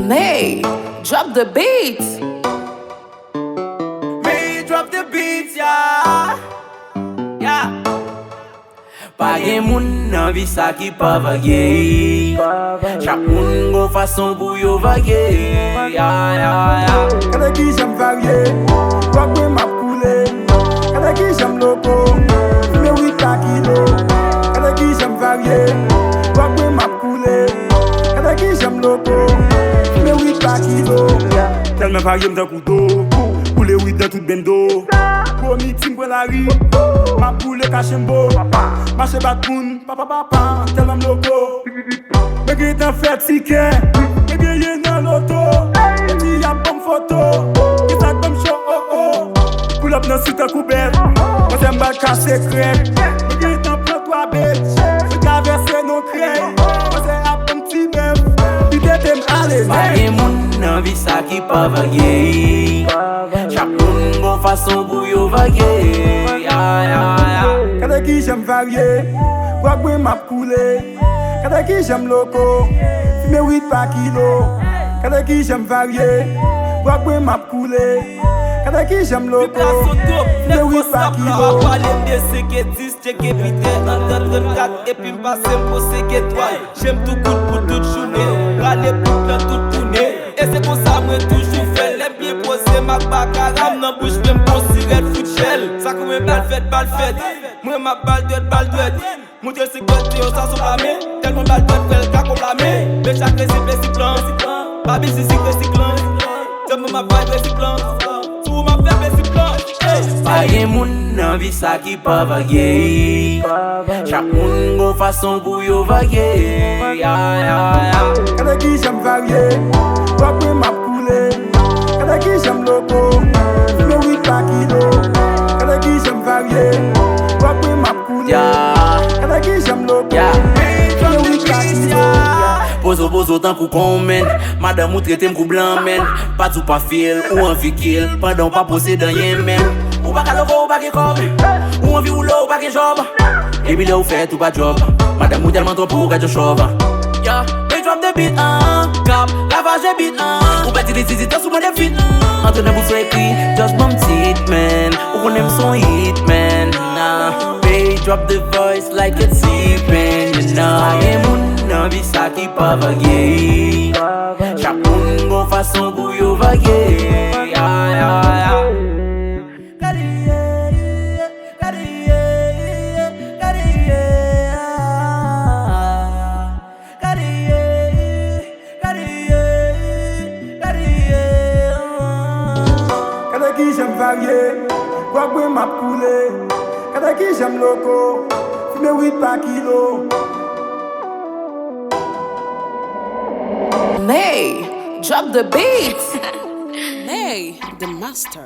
May, drop the beats. May drop the beats, yeah. Yeah. Pa gen moun nan vi sa ki pa vage. Chak moun go fason pou yo vage. Yeah, yeah, yeah. Kada ki j'aime varier, rock me m'a coulé. Kada ki j'aime loco, fume 8 à kilo. Kada ki j'aime varier, rock me m'a coulé. Kada ki j'aime loco, fume 8 à kilo. Tellement varié m'dan couteau, coulé 8 dans tout bendo. Pour meeting pour la rue, m'a coulé cachembo. Marché bat moun, papa papa, tellement loco. Me grit en fait ticket, me gagné dans l'auto. Y a bonne photo, qui t'a comme show oh oh. Pull up dans site à couvert, on t'aime pas casser crème. Me grit en prends toi bitch, je traverse nos crèmes. On s'est à bon petit meuf, tu t'aimes aller. Pa gen moun nan vi sa ki pa vage. Chak moun go fason pou yo vage. Yeah, yeah, yeah. Kada ki j'aime varier, rock me m'a coulé. Kada ki j'aime loco, fume 8 par kilo. Kada ki j'aime varier, rock me m'a coulé. Kada ki j'aime loco, fume 8 par kilo. de seke 10, cheke pite, an 34 et puis m'passe pour seke 3. J'aime tout coup pour toute journée, râler pour dans toute tournée. Et c'est comme ça moi toujours fait, l'aime bien poser ma bagarre nan bouche, même pour cigarette foot shell. Ça comme balle fête, moi ma balle douette. Mon Dieu c'est côté, ça sont pas mes, tellement balle douette, fait le cas qu'on la met. Mais chaque récipient, baby c'est cyclant, tellement ma vibe récipient, tout ma fête récipient. Pa gen moun nan vi sa ki pa vage. Chak moun go fason pou yo vage. Yeah, yeah, yeah. Kada ki j'aime varier, rock me m'a coulé. Kada ki j'aime loco, fume 8 par kilo. Kada ki j'aime varier, rock me m'a coulé. Yeah. Kada ki j'aime loco, Yeah. fume 8 par kilo. Pozo tan kou kon men. Madame ou trete m kou blanc men. Pas ou pas fil, ou an fi kill. Pendant pas posé dans yen men. Ou pas kaloko ou pas gen kob. Ou an vi ou lo ou pas gen job. Et puis là ou fait ou pas job. Madame ou tellement trop pour gâte chauve. Yeah, they drop the beat cap, lavage beat ou bâti des zizi dans sous mon fit. Entre nous vous écrit, just bum tit man. Ou on aime son hit man. Nah, they drop the voice like it's sleeping, you know. Et moun nan vi sa ki pa vage. Chak moun go fason pou yo vage. Yeah, yeah, yeah. Kada ki j'aime varier, rock me m'a coulé. Kada ki j'aime loco, fume 8 par kilo. May, drop the beats. May, the master.